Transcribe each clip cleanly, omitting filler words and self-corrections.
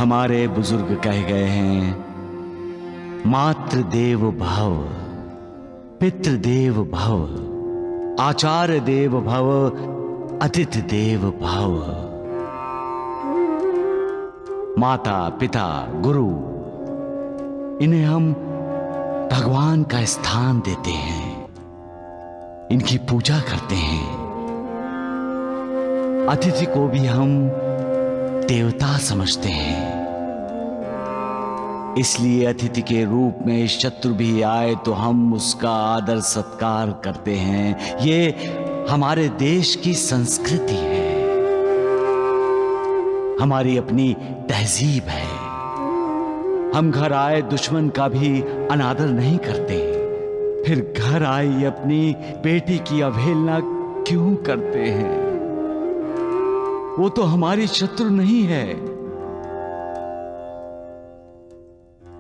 हमारे बुजुर्ग कह गए हैं, मातृ देव भव, पितृ देव भव, आचार्य देव भव, अतिथि देव भव। माता पिता गुरु, इन्हें हम भगवान का स्थान देते हैं, इनकी पूजा करते हैं। अतिथि को भी हम देवता समझते हैं, इसलिए अतिथि के रूप में शत्रु भी आए तो हम उसका आदर सत्कार करते हैं। ये हमारे देश की संस्कृति है, हमारी अपनी तहजीब है। हम घर आए दुश्मन का भी अनादर नहीं करते, फिर घर आई अपनी बेटी की अवहेलना क्यों करते हैं? वो तो हमारी शत्रु नहीं है,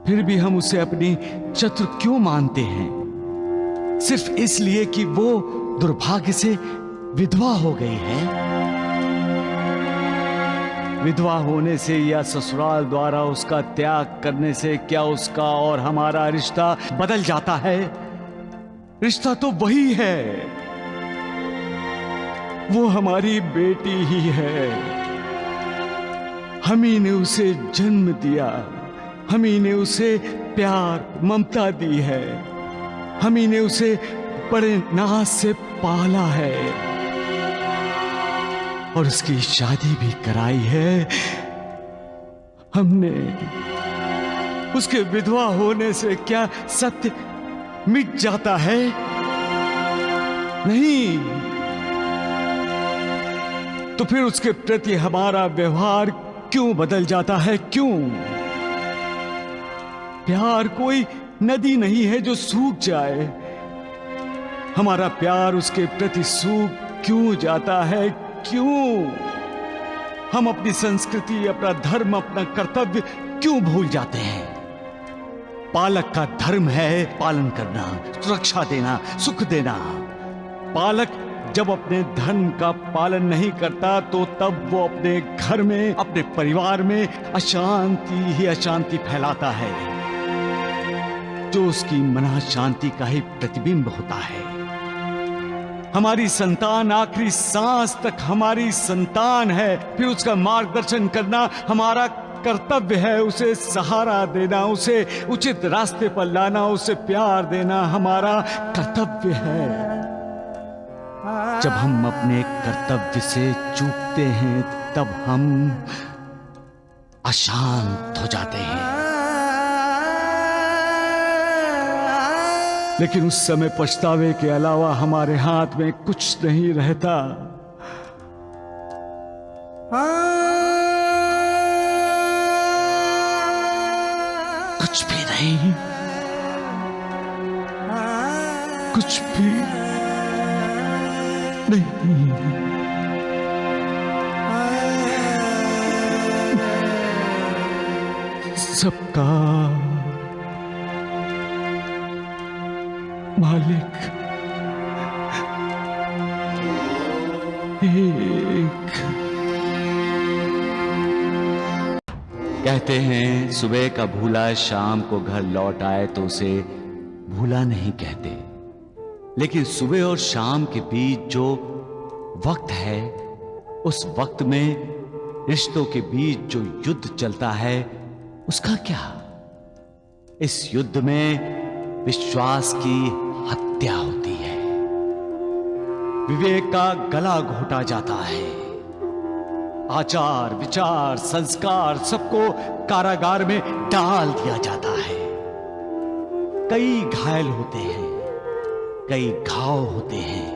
फिर भी हम उसे अपनी शत्रु क्यों मानते हैं? सिर्फ इसलिए कि वो दुर्भाग्य से विधवा हो गई है। विधवा होने से या ससुराल द्वारा उसका त्याग करने से क्या उसका और हमारा रिश्ता बदल जाता है? रिश्ता तो वही है, वो हमारी बेटी ही है। हम ही ने उसे जन्म दिया, हम ही ने उसे प्यार ममता दी है, हम ही ने उसे बड़े नाज से पाला है और उसकी शादी भी कराई है हमने। उसके विधवा होने से क्या सत्य मिट जाता है? नहीं। तो फिर उसके प्रति हमारा व्यवहार क्यों बदल जाता है? क्यों? प्यार कोई नदी नहीं है जो सूख जाए। हमारा प्यार उसके प्रति सूख क्यों जाता है? क्यों? हम अपनी संस्कृति, अपना धर्म, अपना कर्तव्य क्यों भूल जाते हैं? पालक का धर्म है पालन करना, सुरक्षा देना, सुख देना। पालक जब अपने धर्म का पालन नहीं करता तो तब वो अपने घर में, अपने परिवार में अशांति ही अशांति फैलाता है, जो उसकी मना शांति का ही प्रतिबिंब होता है। हमारी संतान आखिरी सांस तक हमारी संतान है, फिर उसका मार्गदर्शन करना हमारा कर्तव्य है। उसे सहारा देना, उसे उचित रास्ते पर लाना, उसे प्यार देना हमारा कर्तव्य है। जब हम अपने कर्तव्य से चूकते हैं तब हम अशांत हो जाते हैं, लेकिन उस समय पछतावे के अलावा हमारे हाथ में कुछ नहीं रहता। कुछ भी नहीं, कुछ भी नहीं। सबका मालिक एक। कहते हैं सुबह का भूला शाम को घर लौट आए तो उसे भूला नहीं कहते, लेकिन सुबह और शाम के बीच जो वक्त है, उस वक्त में रिश्तों के बीच जो युद्ध चलता है, उसका क्या? इस युद्ध में विश्वास की हत्या होती है, विवेक का गला घोटा जाता है, आचार विचार संस्कार सबको कारागार में डाल दिया जाता है। कई घायल होते हैं, कई घाव होते हैं।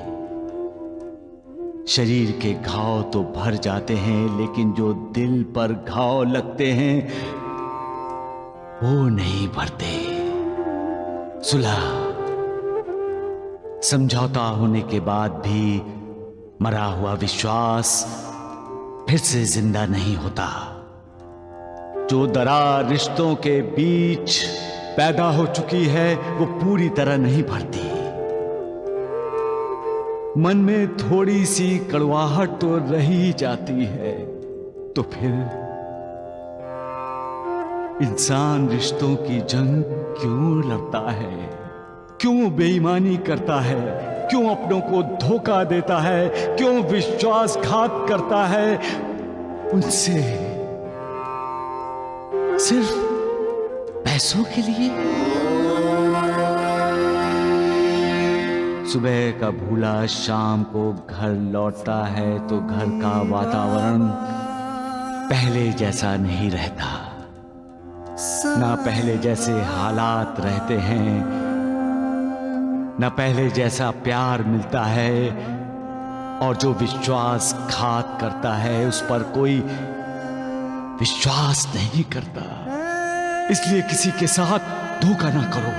शरीर के घाव तो भर जाते हैं, लेकिन जो दिल पर घाव लगते हैं वो नहीं भरते। सुलह समझौता होने के बाद भी मरा हुआ विश्वास फिर से जिंदा नहीं होता। जो दरार रिश्तों के बीच पैदा हो चुकी है वो पूरी तरह नहीं भरती। मन में थोड़ी सी कड़वाहट तो रह ही जाती है, तो फिर इंसान रिश्तों की जंग क्यों लड़ता है, क्यों बेईमानी करता है, क्यों अपनों को धोखा देता है, क्यों विश्वासघात करता है उनसे, सिर्फ पैसों के लिए। सुबह का भूला शाम को घर लौटता है तो घर का वातावरण पहले जैसा नहीं रहता, ना पहले जैसे हालात रहते हैं, ना पहले जैसा प्यार मिलता है, और जो विश्वासघात करता है उस पर कोई विश्वास नहीं करता। इसलिए किसी के साथ धोखा ना करो,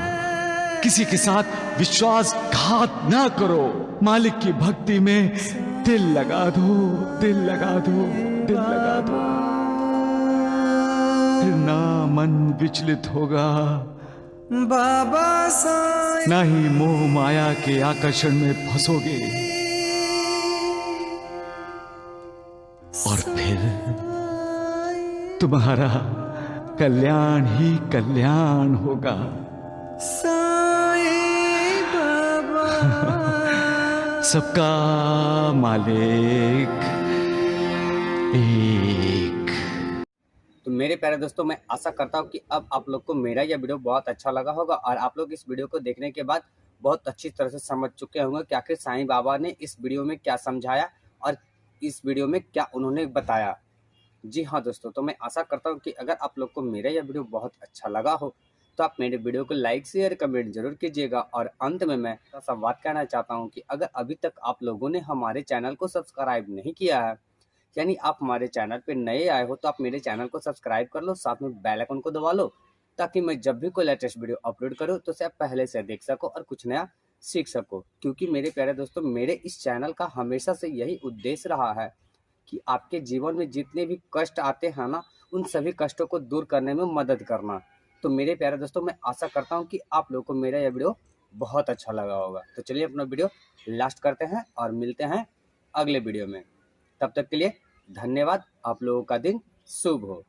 किसी के साथ विश्वासघात ना करो। मालिक की भक्ति में दिल लगा दो, दिल लगा दो, दिल लगा दो, फिर ना मन विचलित होगा, बाबा साईं, ना ही मोह माया के आकर्षण में फंसोगे, और फिर तुम्हारा कल्याण ही कल्याण होगा। साईं बाबा सबका मालिक एक। तो मेरे प्यारे दोस्तों, मैं आशा करता हूँ कि अब आप लोग को मेरा यह वीडियो बहुत अच्छा लगा होगा और आप लोग इस वीडियो को देखने के बाद बहुत अच्छी तरह से समझ चुके होंगे कि आखिर साईं बाबा ने इस वीडियो में क्या समझाया और इस वीडियो में क्या उन्होंने बताया। जी हाँ दोस्तों, तो मैं आशा करता हूँ कि अगर आप लोग को मेरा यह वीडियो बहुत अच्छा लगा हो तो आप मेरे वीडियो को लाइक शेयर कमेंट जरूर कीजिएगा। और अंत में मैं संवाद कहना चाहता हूँ कि अगर अभी तक आप लोगों ने हमारे चैनल को सब्सक्राइब नहीं किया है, यानी आप हमारे चैनल पे नए आए हो, तो आप मेरे चैनल को सब्सक्राइब कर लो, साथ में बेल आइकन को दबा लो, ताकि मैं जब भी कोई लेटेस्ट वीडियो अपलोड करूँ तो उसे आप पहले से देख सको और कुछ नया सीख सको। क्योंकि मेरे प्यारे दोस्तों, मेरे इस चैनल का हमेशा से यही उद्देश्य रहा है कि आपके जीवन में जितने भी कष्ट आते हैं ना, उन सभी कष्टों को दूर करने में मदद करना। तो मेरे प्यारे दोस्तों, मैं आशा करता हूँ कि आप लोगों को मेरा यह वीडियो बहुत अच्छा लगा होगा। तो चलिए अपना वीडियो लास्ट करते हैं और मिलते हैं अगले वीडियो में। तब तक के लिए धन्यवाद। आप लोगों का दिन शुभ हो।